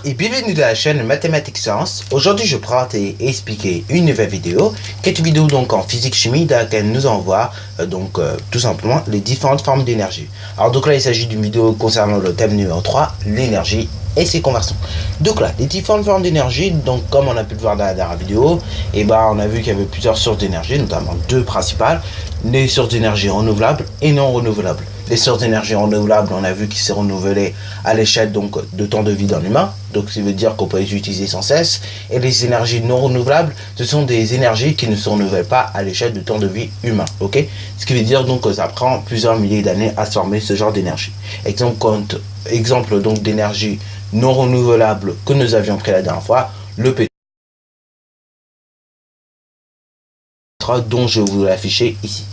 Bonjour et bienvenue dans la chaîne Mathématiques Sciences. Aujourd'hui je vais présenter et expliquer une nouvelle vidéo qui est une vidéo donc en physique-chimie dans laquelle nous allons voir tout simplement les différentes formes d'énergie. Alors donc là il s'agit d'une vidéo concernant le thème numéro 3, l'énergie et ses conversions. Donc là, les différentes formes d'énergie, donc comme on a pu le voir dans la dernière vidéo, on a vu qu'il y avait plusieurs sources d'énergie, notamment deux principales, les sources d'énergie renouvelables et non renouvelables. Les sources d'énergie renouvelables, on a vu qu'ils se renouvelaient à l'échelle donc de temps de vie d'un humain, donc ça veut dire qu'on peut les utiliser sans cesse. Et les énergies non renouvelables, ce sont des énergies qui ne se renouvellent pas à l'échelle de temps de vie humain, ok? Ce qui veut dire donc que ça prend plusieurs milliers d'années à se former ce genre d'énergie. Exemple donc d'énergie non renouvelable que nous avions pris la dernière fois, le pétrole dont je vous l'ai affiché ici.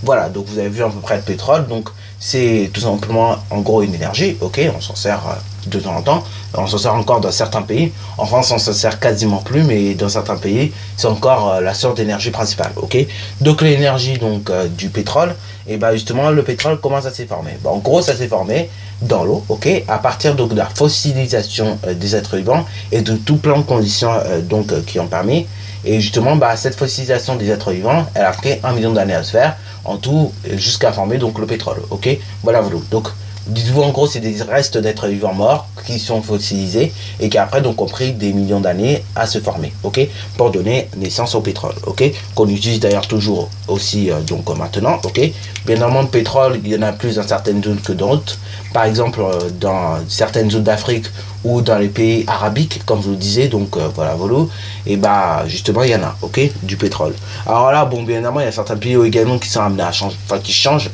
Voilà, donc vous avez vu à peu près le pétrole, donc c'est tout simplement en gros une énergie, ok, on s'en sert de temps en temps, on s'en sert encore dans certains pays, en France on s'en sert quasiment plus, mais dans certains pays c'est encore la source d'énergie principale, ok. Donc l'énergie donc du pétrole, et justement le pétrole comment ça s'est formé? En gros ça s'est formé dans l'eau, ok, à partir donc de la fossilisation des êtres vivants et de tout plein de conditions qui ont permis. Et justement, cette fossilisation des êtres vivants, elle a pris 1 million d'années à se faire, en tout, jusqu'à former donc le pétrole, ok. Voilà. Donc, dites-vous en gros, c'est des restes d'êtres vivants morts qui sont fossilisés et qui après donc ont pris des millions d'années à se former, ok, pour donner naissance au pétrole, ok, qu'on utilise d'ailleurs toujours aussi donc maintenant, ok. Bien évidemment, le pétrole, il y en a plus dans certaines zones que d'autres. Par exemple, dans certaines zones d'Afrique ou dans les pays arabiques, comme je vous le disais, donc voilà, et justement il y en a, ok, du pétrole. Alors là, bien évidemment, il y a certains pays également qui sont amenés à changer, qui changent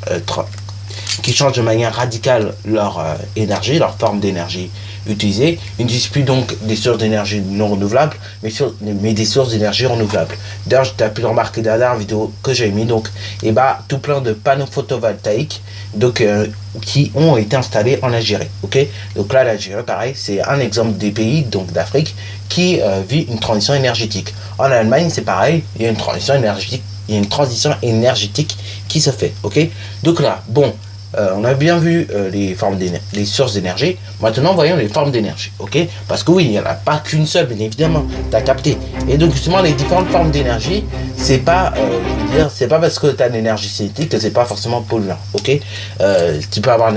de manière radicale leur énergie, leur forme d'énergie utilisée. Ils n'utilisent plus donc des sources d'énergie non renouvelables, mais des sources d'énergie renouvelables. D'ailleurs, tu as pu le remarquer dans la dernière vidéo que j'ai mis, donc, tout plein de panneaux photovoltaïques qui ont été installés en Algérie, ok. Donc là, l'Algérie, pareil, c'est un exemple des pays donc d'Afrique qui vit une transition énergétique. En Allemagne, c'est pareil, il y a une transition énergétique qui se fait, ok. Donc là, on a bien vu les sources d'énergie. Maintenant, voyons les formes d'énergie, ok? Parce que oui, il n'y en a pas qu'une seule, bien évidemment, tu as capté. Et donc, justement, les différentes formes d'énergie, c'est pas, c'est pas parce que tu as de l'énergie cinétique que c'est pas forcément polluant, ok? Tu peux avoir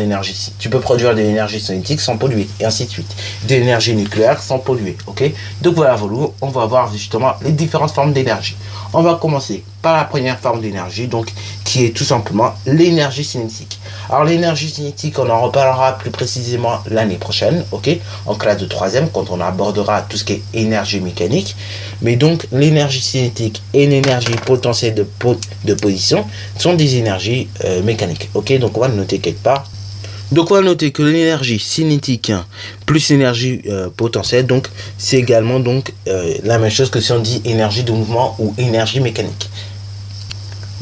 tu peux produire de l'énergie cinétique sans polluer, et ainsi de suite. De l'énergie nucléaire sans polluer, ok? Donc voilà, on va voir justement les différentes formes d'énergie. On va commencer par la première forme d'énergie, donc qui est tout simplement l'énergie cinétique. Alors l'énergie cinétique, on en reparlera plus précisément l'année prochaine, ok, en classe de 3e, quand on abordera tout ce qui est énergie mécanique. Mais donc l'énergie cinétique et l'énergie potentielle de position sont des énergies mécaniques, ok. Donc on va le noter quelque part. Donc on va noter que l'énergie cinétique plus l'énergie potentielle, donc c'est également la même chose que si on dit énergie de mouvement ou énergie mécanique.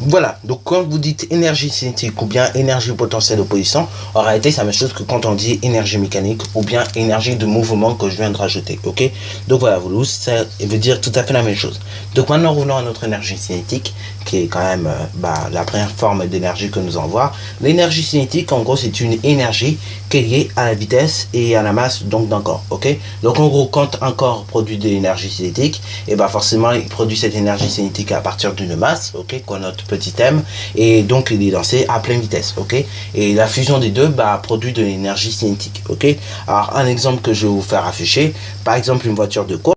Voilà, donc quand vous dites énergie cinétique ou bien énergie potentielle d'opposition, en réalité c'est la même chose que quand on dit énergie mécanique ou bien énergie de mouvement que je viens de rajouter, ok. Donc voilà, ça veut dire tout à fait la même chose. Donc maintenant revenons à notre énergie cinétique, qui est quand même la première forme d'énergie que nous allons voir. L'énergie cinétique, en gros, c'est une énergie qui est liée à la vitesse et à la masse d'un corps, ok. Donc en gros, quand un corps produit de l'énergie cinétique, forcément il produit cette énergie cinétique à partir d'une masse, ok, qu'on note petit m, et donc il est lancé à pleine vitesse, ok. Et la fusion des deux produit de l'énergie cinétique, ok. Alors un exemple que je vais vous faire afficher, par exemple une voiture de course,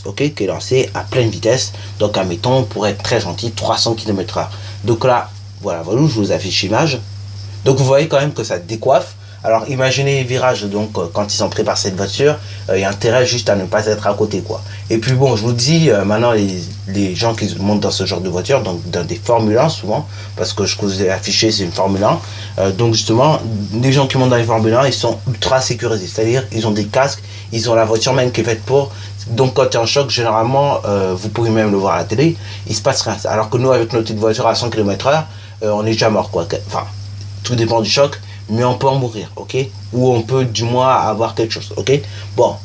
ok, qui est lancée à pleine vitesse, donc admettons pour être très gentil 300 km/h. Donc là, voilà, je vous affiche l'image. Donc vous voyez quand même que ça décoiffe. Alors imaginez les virages, donc quand ils sont pris par cette voiture, il y a intérêt juste à ne pas être à côté, quoi. Et puis je vous dis, maintenant les gens qui montent dans ce genre de voiture, donc dans des Formule 1 souvent, parce que ce que je vous ai affiché c'est une Formule 1, donc justement, les gens qui montent dans les Formule 1, ils sont ultra sécurisés, c'est-à-dire ils ont des casques, ils ont la voiture même qui est faite pour, donc quand il y a un choc, généralement, vous pouvez même le voir à la télé, il se passe rien. Alors que nous, avec notre petite voiture à 100 km/h, on est déjà mort, quoi. Enfin, tout dépend du choc, mais on peut en mourir, ok, ou on peut du moins avoir quelque chose, ok.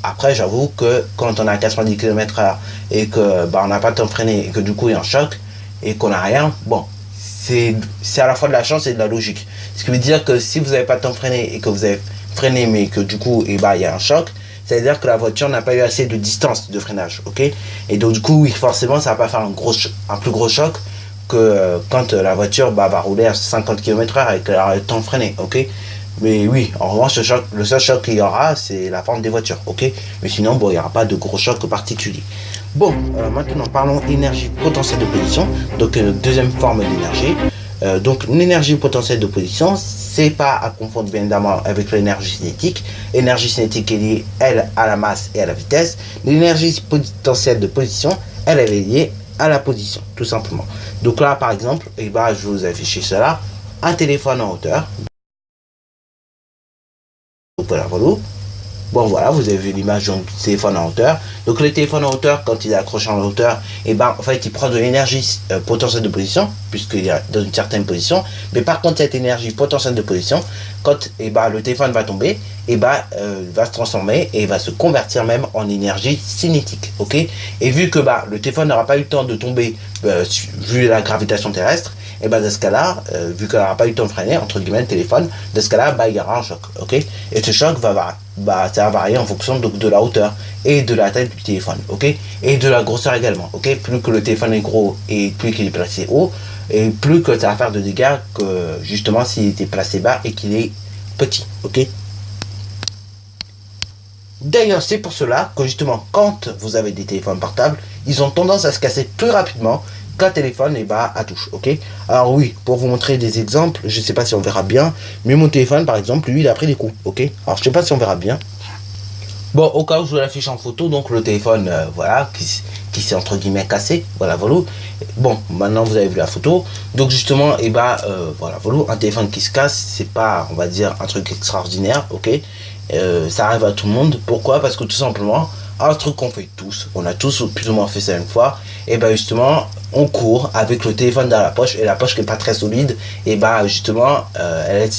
Après j'avoue que quand on a 90 km/h et que on n'a pas le temps de freiner et que du coup il y a un choc et qu'on n'a rien, c'est à la fois de la chance et de la logique. Ce qui veut dire que si vous n'avez pas le temps de freiner et que vous avez freiné, mais que du coup, il y a un choc, c'est-à-dire que la voiture n'a pas eu assez de distance de freinage, ok? Et donc, du coup, oui, forcément, ça va pas faire un plus gros choc que quand la voiture va rouler à 50 km/h avec le temps de freiner, ok? Mais oui, en revanche, le seul choc qu'il y aura, c'est la forme des voitures, ok? Mais sinon, bon, il n'y aura pas de gros choc particulier. Bon, maintenant, parlons énergie potentielle d'opposition. Donc, deuxième forme d'énergie. Donc, l'énergie potentielle d'opposition, c'est pas à confondre bien évidemment avec l'énergie cinétique. L'énergie cinétique est liée, elle, à la masse et à la vitesse. L'énergie potentielle de position, elle est liée à la position, tout simplement. Donc là, par exemple, je vais vous afficher cela. Un téléphone en hauteur. Donc voilà, voilà. Bon voilà, vous avez vu l'image du téléphone en hauteur. Donc le téléphone en hauteur, quand il est accroché en hauteur, en fait il prend de l'énergie potentielle de position, puisqu'il est dans une certaine position. Mais par contre cette énergie potentielle de position, quand le téléphone va tomber, va se transformer et va se convertir même en énergie cinétique. Ok. Et vu que le téléphone n'aura pas eu le temps de tomber, vu la gravitation terrestre, dans ce cas-là, vu qu'elle n'aura pas eu le temps de freiner, entre guillemets, le téléphone, dans ce cas-là, il y aura un choc, ok? Et ce choc ça va varier en fonction donc, de la hauteur et de la taille du téléphone, ok? Et de la grosseur également, ok? Plus que le téléphone est gros et plus qu'il est placé haut, et plus que ça va faire de dégâts que, justement, s'il était placé bas et qu'il est petit, ok? D'ailleurs, c'est pour cela que, justement, quand vous avez des téléphones portables, ils ont tendance à se casser plus rapidement qu'un téléphone à touche, ok? Alors oui, pour vous montrer des exemples, je sais pas si on verra bien, mais mon téléphone par exemple, lui il a pris des coups, ok? Alors je sais pas si on verra bien. Bon, au cas où je vous l'affiche en photo, donc le téléphone, voilà, qui s'est entre guillemets cassé, voilà, voilà. Bon, maintenant vous avez vu la photo, donc justement, voilà, voilà, un téléphone qui se casse, c'est pas, on va dire, un truc extraordinaire, ok? Ça arrive à tout le monde, pourquoi? Parce que tout simplement, un truc qu'on fait tous, on a tous plus ou moins fait ça une fois, justement, on court avec le téléphone dans la poche, et la poche qui n'est pas très solide, justement, elle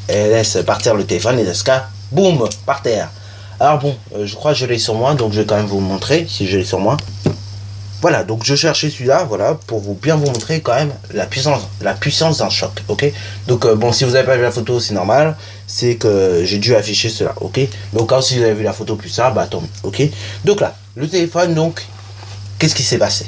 laisse partir le téléphone, et dans ce cas, boum, par terre. Alors bon, je crois que je l'ai sur moi, donc je vais quand même vous montrer, si je l'ai sur moi. Voilà, donc je cherchais celui-là, voilà, pour bien vous montrer quand même la puissance d'un choc, ok? Donc bon, si vous n'avez pas vu la photo, c'est normal, c'est que j'ai dû afficher cela, ok? Donc quand si vous avez vu la photo plus ça, tant mieux, ok? Donc là, le téléphone, donc, qu'est-ce qui s'est passé?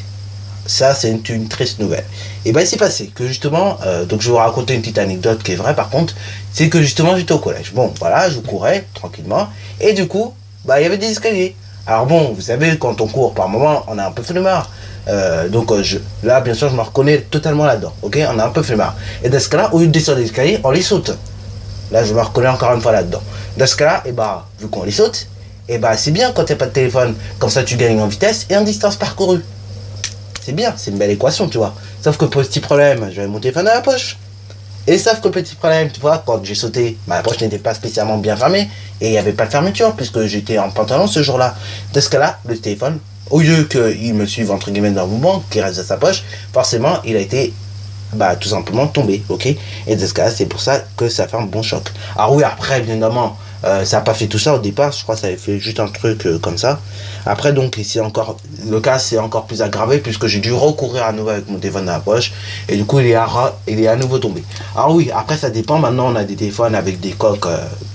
Ça, c'est une triste nouvelle. Et il s'est passé que justement, donc je vais vous raconter une petite anecdote qui est vraie par contre, c'est que justement j'étais au collège. Bon, voilà, je courais tranquillement, et du coup, il y avait des escaliers. Alors bon, vous savez, quand on court par moment, on a un peu flemmard. Là, bien sûr, je me reconnais totalement là-dedans, ok? On a un peu flemmard. Et dans ce cas-là, au lieu de descendre les escaliers, on les saute. Là, je me reconnais encore une fois là-dedans. Dans ce cas-là, vu qu'on les saute, c'est bien quand il n'y a pas de téléphone. Comme ça, tu gagnes en vitesse et en distance parcourue. C'est bien, c'est une belle équation, tu vois. Sauf que petit problème, j'avais mon téléphone dans la poche. Et sauf que petit problème, tu vois, quand j'ai sauté, la poche n'était pas spécialement bien fermée. Et il n'y avait pas de fermeture, puisque j'étais en pantalon ce jour-là. Dans ce cas-là, le téléphone, au lieu qu'il me suive entre guillemets dans le mouvement, qu'il reste dans sa poche, forcément, il a été tout simplement tombé, ok? Et dans ce cas-là, c'est pour ça que ça fait un bon choc. Alors oui, après, bien évidemment, ça n'a pas fait tout ça au départ, je crois que ça avait fait juste un truc comme ça. Après, donc, ici encore, le cas c'est encore plus aggravé puisque j'ai dû recourir à nouveau avec mon téléphone dans la poche et du coup, il est à nouveau tombé. Alors oui, après, ça dépend. Maintenant, on a des téléphones avec des coques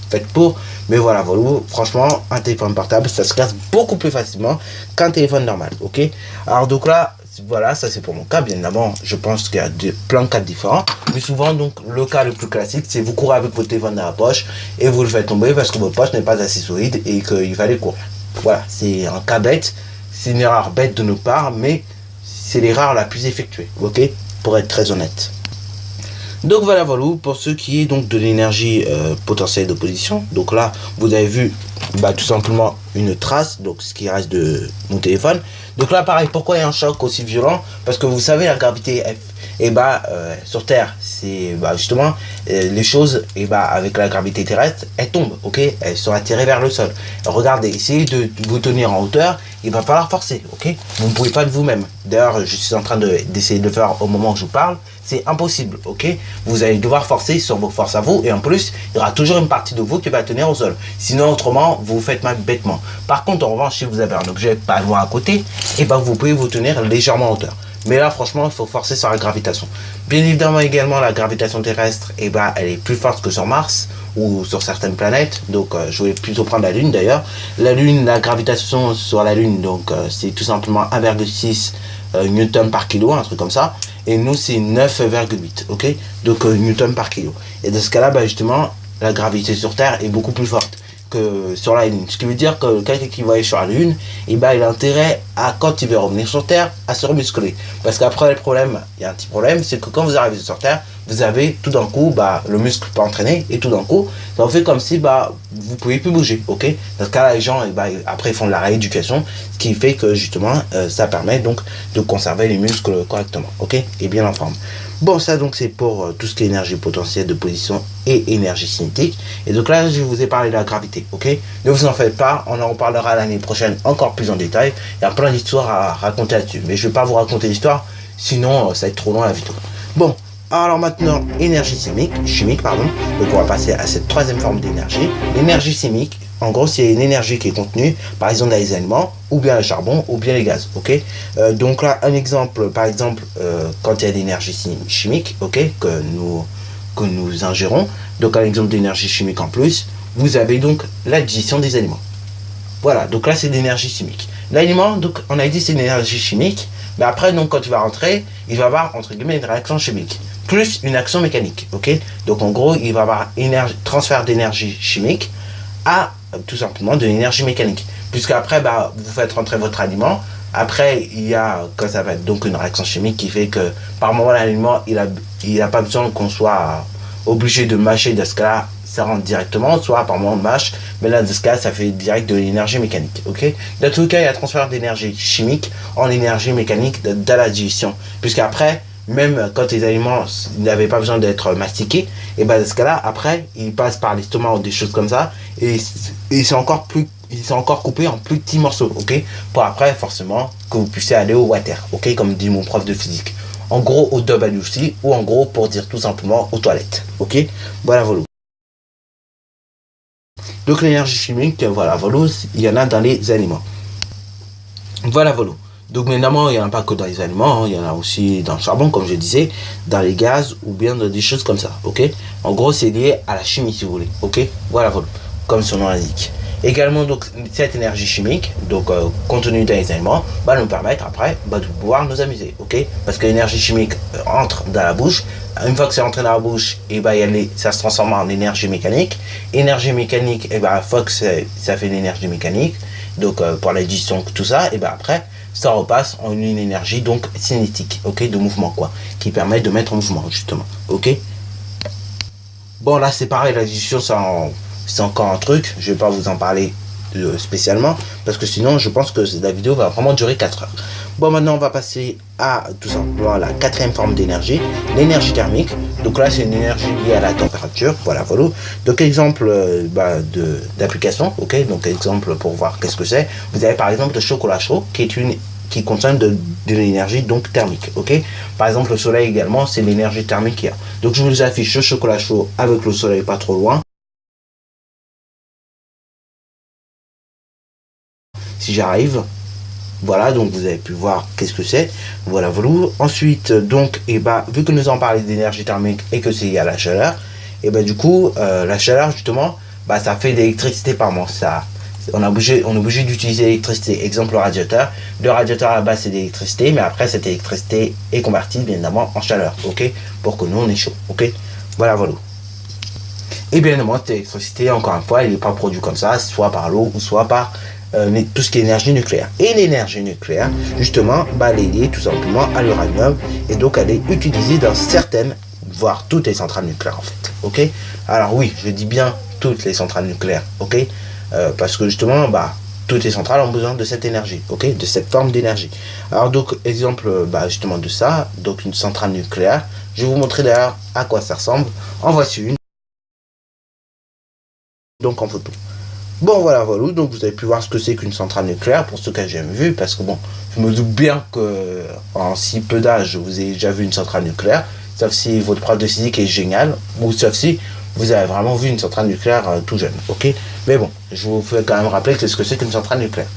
faites pour, mais voilà, franchement, un téléphone portable, ça se casse beaucoup plus facilement qu'un téléphone normal, ok? Alors, donc là, voilà, ça c'est pour mon cas. Bien évidemment, je pense qu'il y a plein de cas différents. Mais souvent, donc, le cas le plus classique, c'est vous courez avec votre téléphone dans la poche et vous le faites tomber parce que votre poche n'est pas assez solide et qu'il fallait courir. Voilà, c'est un cas bête. C'est une erreur bête de notre part, mais c'est l'erreur la plus effectuée, ok? Pour être très honnête. Donc voilà, pour ce qui est donc de l'énergie potentielle d'opposition. Donc là, vous avez vu tout simplement une trace, donc ce qui reste de mon téléphone. Donc là, pareil, pourquoi il y a un choc aussi violent? Parce que vous savez, la gravité sur Terre, c'est justement les choses avec la gravité terrestre, elles tombent, ok? Elles sont attirées vers le sol. Regardez, essayez de vous tenir en hauteur, il va falloir forcer, ok? Vous ne pouvez pas de vous-même. D'ailleurs, je suis en train d'essayer de le faire au moment où je vous parle. C'est impossible, ok? Vous allez devoir forcer sur vos forces à vous, et en plus, il y aura toujours une partie de vous qui va tenir au sol. Sinon, autrement, vous vous faites mal bêtement. Par contre, en revanche, si vous avez un objet pas loin à côté, vous pouvez vous tenir légèrement en hauteur. Mais là, franchement, il faut forcer sur la gravitation. Bien évidemment, également, la gravitation terrestre, eh ben, elle est plus forte que sur Mars ou sur certaines planètes. Donc, je vais plutôt prendre la Lune d'ailleurs. La Lune, la gravitation sur la Lune, donc, c'est tout simplement 1,6 newton par kilo, un truc comme ça. Et nous, c'est 9,8, ok? Donc, newton par kilo. Et dans ce cas-là, bah, justement, la gravité sur Terre est beaucoup plus forte que sur la Lune. Ce qui veut dire que quelqu'un qui va aller sur la Lune, eh ben, il a intérêt à, quand il veut revenir sur Terre, à se remuscler. Parce qu'après, le problème, il y a un petit problème, c'est que quand vous arrivez sur Terre, vous avez tout d'un coup, bah, le muscle peut entraîner, et tout d'un coup, ça vous fait comme si bah, vous ne pouvez plus bouger, ok? Dans ce cas-là, les gens, eh ben, après, ils font de la rééducation, ce qui fait que, justement, ça permet donc de conserver les muscles correctement, ok? Et bien en forme. Bon, ça donc c'est pour tout ce qui est énergie potentielle de position et énergie cinétique. Et donc là, je vous ai parlé de la gravité, ok? Ne vous en faites pas, on en reparlera l'année prochaine encore plus en détail. Il y a plein d'histoires à raconter là-dessus. Mais je ne vais pas vous raconter l'histoire, sinon ça va être trop long la vidéo. Bon, alors maintenant, énergie chimique, pardon. Donc on va passer à cette troisième forme d'énergie. L'énergie chimique, en gros, c'est une énergie qui est contenue, par exemple, dans les aliments, ou bien le charbon, ou bien les gaz, ok? Donc là, un exemple, par exemple, quand il y a d'énergie chimique, ok, que nous ingérons, donc un exemple d'énergie chimique en plus, vous avez donc la digestion des aliments. Voilà, donc là, c'est de l'énergie chimique. L'aliment, donc, on a dit c'est une énergie chimique, mais après, donc, quand tu vas rentrer, il va y avoir, entre guillemets, une réaction chimique, plus une action mécanique, ok? Donc, en gros, il va y avoir transfert d'énergie chimique à tout simplement de l'énergie mécanique. Puisque après, bah, vous faites rentrer votre aliment. Après, il y a, quand ça va être donc une réaction chimique qui fait que par moment, l'aliment, il a pas besoin qu'on soit obligé de mâcher. Dans ce cas-là, ça rentre directement. Soit par moment, on mâche. Mais là, dans ce cas, ça fait direct de l'énergie mécanique. Ok? Dans tout cas, il y a transfert d'énergie chimique en énergie mécanique dans la digestion. Puisqu'après, même quand les aliments n'avaient pas besoin d'être mastiqués, et ben dans ce cas-là, après, ils passent par l'estomac ou des choses comme ça, et ils sont encore coupés en plus petits morceaux, ok? Pour après, forcément, que vous puissiez aller au water, ok? Comme dit mon prof de physique. En gros, au WC, ou en gros, pour dire tout simplement, aux toilettes, ok? Voilà, voilà. Donc l'énergie chimique, voilà, voilà, il y en a dans les aliments. Voilà, voilà. Donc évidemment, il n'y en a pas que dans les aliments, hein, il y en a aussi dans le charbon, comme je disais, dans les gaz ou bien dans des choses comme ça, ok? En gros, c'est lié à la chimie, si vous voulez, ok? Voilà, voilà, comme son nom l'indique. Également, donc, cette énergie chimique, donc contenue dans les aliments, va nous permettre après de pouvoir nous amuser, ok? Parce que l'énergie chimique entre dans la bouche. Une fois que c'est entré dans la bouche, et ça se transforme en énergie mécanique. Énergie mécanique, et une fois que ça fait une énergie mécanique, donc pour la digestion, tout ça, et après, ça repasse en une énergie donc cinétique, ok, de mouvement quoi, qui permet de mettre en mouvement justement, ok. Bon là c'est pareil, la digestion c'est encore un truc, je vais pas vous en parler spécialement parce que sinon je pense que la vidéo va vraiment durer 4 heures. Bon, maintenant on va passer à tout simplement la quatrième forme d'énergie, l'énergie thermique. Donc là c'est une énergie liée à la température, voilà, voilà. Donc exemple d'application, ok, donc exemple pour voir qu'est-ce que c'est. Vous avez par exemple le chocolat chaud qui contient de l'énergie donc thermique, ok. Par exemple le soleil également, c'est l'énergie thermique qu'il y a. Donc je vous affiche le chocolat chaud avec le soleil pas trop loin. Si j'arrive, voilà, donc vous avez pu voir qu'est-ce que c'est, voilà, voilà. Ensuite, donc, vu que nous en parlons d'énergie thermique et que c'est lié à la chaleur, du coup, la chaleur, justement, ça fait de l'électricité par moment, on est obligé d'utiliser l'électricité. Exemple, le radiateur. Le radiateur à la base c'est de l'électricité, mais après cette électricité est convertie bien évidemment en chaleur, ok, pour que nous on est chaud, ok. Voilà, voilà. Et bien évidemment, cette électricité, encore une fois, elle n'est pas produite comme ça, soit par l'eau ou soit par tout ce qui est énergie nucléaire. Et l'énergie nucléaire, justement, elle est liée tout simplement à l'uranium, et donc elle est utilisée dans certaines, voire toutes les centrales nucléaires en fait, ok. Alors oui, je dis bien toutes les centrales nucléaires, ok. Parce que justement, toutes les centrales ont besoin de cette énergie, ok, de cette forme d'énergie. Alors donc, exemple justement de ça, donc une centrale nucléaire, je vais vous montrer d'ailleurs à quoi ça ressemble. En voici une, donc en photo. Bon voilà, voilà, donc vous avez pu voir ce que c'est qu'une centrale nucléaire, pour ceux qui ont jamais vu, parce que bon, je me doute bien que en si peu d'âge, vous avez déjà vu une centrale nucléaire, sauf si votre prof de physique est génial, ou sauf si vous avez vraiment vu une centrale nucléaire tout jeune, ok. Mais bon, je vous fais quand même rappeler ce que c'est qu'une centrale nucléaire.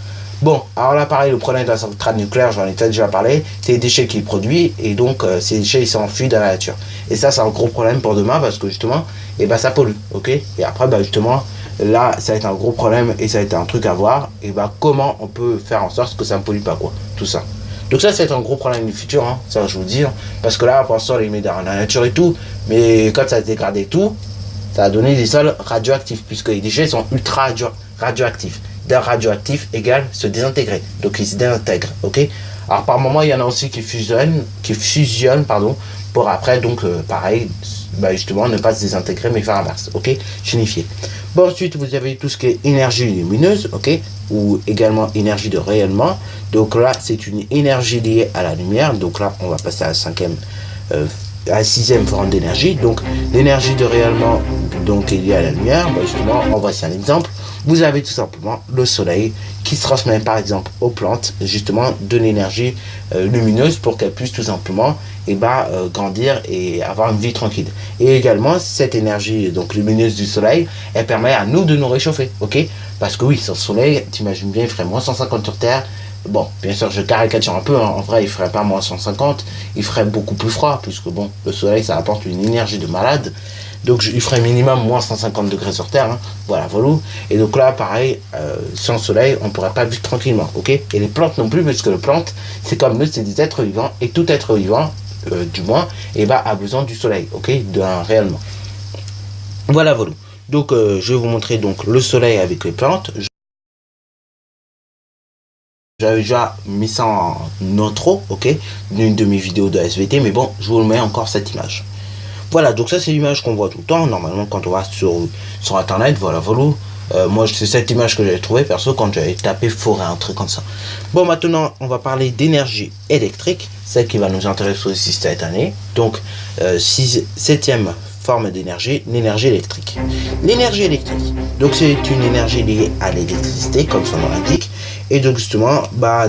Bon, alors là, pareil, le problème de la centrale nucléaire, j'en ai déjà parlé, c'est les déchets qu'il produit, et donc ces déchets, ils s'enfuient dans la nature. Et ça, c'est un gros problème pour demain, parce que justement, et bah, ça pollue, ok. Et après, bah, justement, là, ça va être un gros problème, et ça va être un truc à voir, et bah, comment on peut faire en sorte que ça ne pollue pas, quoi, tout ça. Donc ça, c'est un gros problème du futur, hein, ça, je vous dis, hein, parce que là, pour l'instant, on les met dans la nature et tout, mais quand ça se dégrade et tout, ça a donné des sols radioactifs, puisque les déchets sont ultra radioactifs. D'un radioactif égale se désintégrer. Donc ils se désintègrent, ok. Alors par moment, il y en a aussi qui fusionnent, pardon, pour après, donc pareil, bah, justement, ne pas se désintégrer, mais faire inverse, ok, unifier. Bon, ensuite, vous avez tout ce qui est énergie lumineuse, ok, ou également énergie de rayonnement. Donc là, c'est une énergie liée à la lumière. Donc là, on va passer à la cinquième à la sixième forme d'énergie. Donc l'énergie de rayonnement donc, est liée à la lumière. Bah, justement, on voici un exemple. Vous avez tout simplement le soleil qui se transmet par exemple aux plantes justement de l'énergie lumineuse pour qu'elles puissent tout simplement grandir et avoir une vie tranquille. Et également cette énergie donc lumineuse du soleil, elle permet à nous de nous réchauffer, ok? Parce que oui, sans soleil, t'imagines bien, il ferait moins 150 sur Terre. Bon, bien sûr, je caricature un peu, hein. En vrai, il ferait pas moins 150, il ferait beaucoup plus froid, puisque bon, le soleil, ça apporte une énergie de malade. Donc, il ferait minimum moins 150 degrés sur Terre, hein. Voilà, voilà. Et donc là, pareil, sans soleil, on ne pourrait pas vivre tranquillement, ok? Et les plantes non plus, parce que les plantes, c'est comme nous, c'est des êtres vivants, et tout être vivant, du moins, a besoin du soleil, ok? D'un réellement. Voilà, voilà. Donc, je vais vous montrer donc le soleil avec les plantes. J'avais déjà mis ça en intro, ok, d'une de mes vidéos de SVT, mais bon, je vous mets encore cette image. Voilà, donc ça c'est l'image qu'on voit tout le temps, normalement quand on va sur internet, voilà, voilà. Moi c'est cette image que j'avais trouvée perso quand j'avais tapé forêt, un truc comme ça. Bon, maintenant on va parler d'énergie électrique, celle qui va nous intéresser aussi cette année. Donc, septième forme d'énergie, l'énergie électrique. L'énergie électrique, donc c'est une énergie liée à l'électricité, comme son nom l'indique. Et donc justement,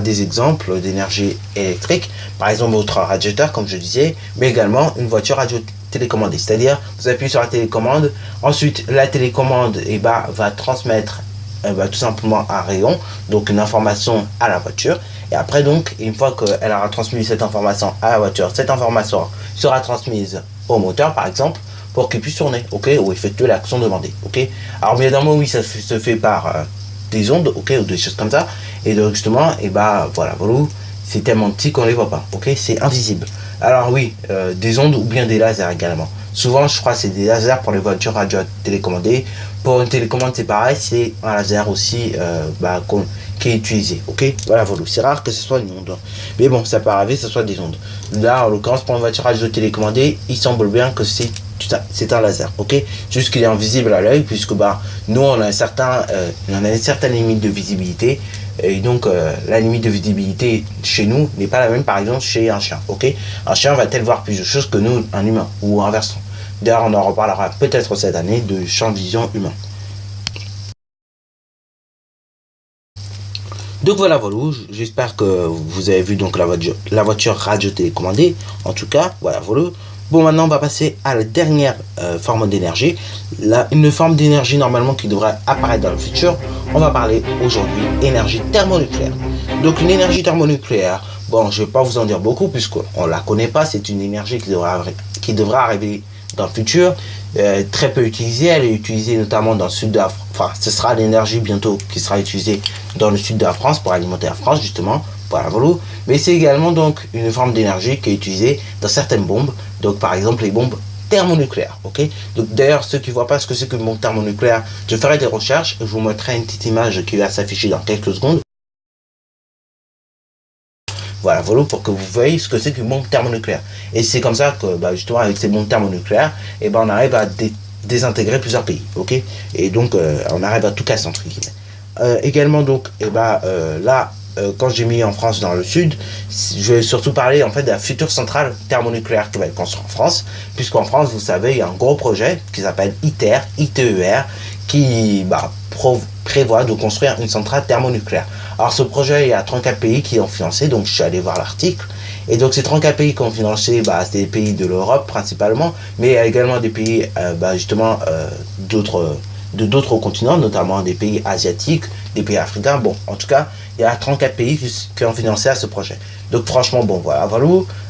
des exemples d'énergie électrique, par exemple votre radiateur, comme je disais, mais également une voiture radio-télécommandée. C'est-à-dire, vous appuyez sur la télécommande, ensuite la télécommande va transmettre tout simplement un rayon, donc une information à la voiture. Et après donc, une fois qu'elle aura transmis cette information à la voiture, cette information sera transmise au moteur, par exemple, pour qu'il puisse tourner, ok, ou effectuer l'action demandée, ok. Alors bien évidemment, oui, ça se fait par des ondes, ok, ou des choses comme ça. Et donc justement, voilà, c'est tellement petit qu'on les voit pas, ok, c'est invisible. Alors oui, des ondes ou bien des lasers également. Souvent, je crois que c'est des lasers pour les voitures radio télécommandées. Pour une télécommande, c'est pareil, c'est un laser aussi qui est utilisé, ok. Voilà, c'est rare que ce soit une onde. Mais bon, ça peut arriver que ce soit des ondes. Là, en l'occurrence, pour une voiture radio télécommandée, il semble bien que c'est un laser, ok. Juste qu'il est invisible à l'œil, puisque nous, on a une certaine limite de visibilité. Et donc, la limite de visibilité chez nous n'est pas la même, par exemple, chez un chien, ok. Un chien va-t-il voir plus de choses que nous, un humain, ou inversement. D'ailleurs, on en reparlera peut-être cette année de champ de vision humain. Donc voilà, j'espère que vous avez vu donc la voiture radio télécommandée. En tout cas, voilà. Bon, maintenant on va passer à la dernière forme d'énergie. Une forme d'énergie normalement qui devrait apparaître dans le futur. On va parler aujourd'hui énergie thermonucléaire. Donc une énergie thermonucléaire, bon, je ne vais pas vous en dire beaucoup puisqu'on ne la connaît pas. C'est une énergie qui devra arriver dans le futur. Très peu utilisée, elle est utilisée notamment dans le sud de la France. Enfin, ce sera l'énergie bientôt qui sera utilisée dans le sud de la France pour alimenter la France justement. Voilà, mais c'est également donc une forme d'énergie qui est utilisée dans certaines bombes. Donc par exemple les bombes thermonucléaires, ok. Donc d'ailleurs ceux qui ne voient pas ce que c'est qu'une bombe thermonucléaire, je ferai des recherches, je vous montrerai une petite image qui va s'afficher dans quelques secondes. Voilà, pour que vous voyez ce que c'est qu'une bombe thermonucléaire. Et c'est comme ça que justement avec ces bombes thermonucléaires, on arrive à désintégrer plusieurs pays, ok. Et donc on arrive à tout casser entre guillemets. Également donc là. Quand j'ai mis en France dans le sud, je vais surtout parler en fait de la future centrale thermonucléaire qui va être construite en France, puisqu'en France, vous savez, il y a un gros projet qui s'appelle ITER, qui prévoit de construire une centrale thermonucléaire. Alors ce projet, il y a 34 pays qui ont financé, donc je suis allé voir l'article. Et donc ces 34 pays qui ont financé, c'est des pays de l'Europe principalement, mais il y a également des pays, d'autres de d'autres continents, notamment des pays asiatiques, des pays africains. Bon, en tout cas, il y a 34 pays qui ont financé à ce projet. Donc franchement, bon, voilà,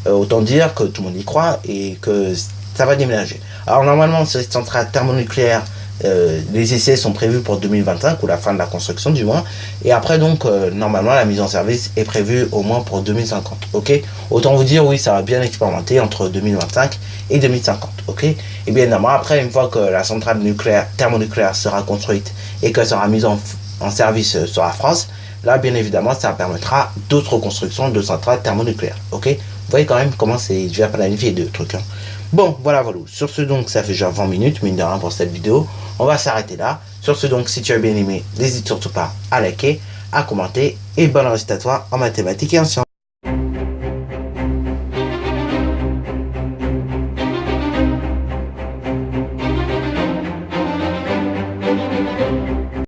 autant dire que tout le monde y croit et que ça va déménager. Alors normalement, cette centrale thermonucléaire, les essais sont prévus pour 2025, ou la fin de la construction du moins. Et après, donc, normalement, la mise en service est prévue au moins pour 2050. Ok. Autant vous dire, oui, ça va bien expérimenter entre 2025 et 2050. Ok. Et bien évidemment, après, une fois que la centrale thermonucléaire sera construite et qu'elle sera mise en service sur la France, là, bien évidemment, ça permettra d'autres constructions de centrales thermonucléaires. Ok. Vous voyez quand même comment c'est déjà planifié de trucs. Hein. Bon, voilà. Sur ce, donc, ça fait déjà 20 minutes, mine de rien, pour cette vidéo. On va s'arrêter là. Sur ce, donc, si tu as bien aimé, n'hésite surtout pas à liker, à commenter. Et bonne réussite à toi en mathématiques et en sciences.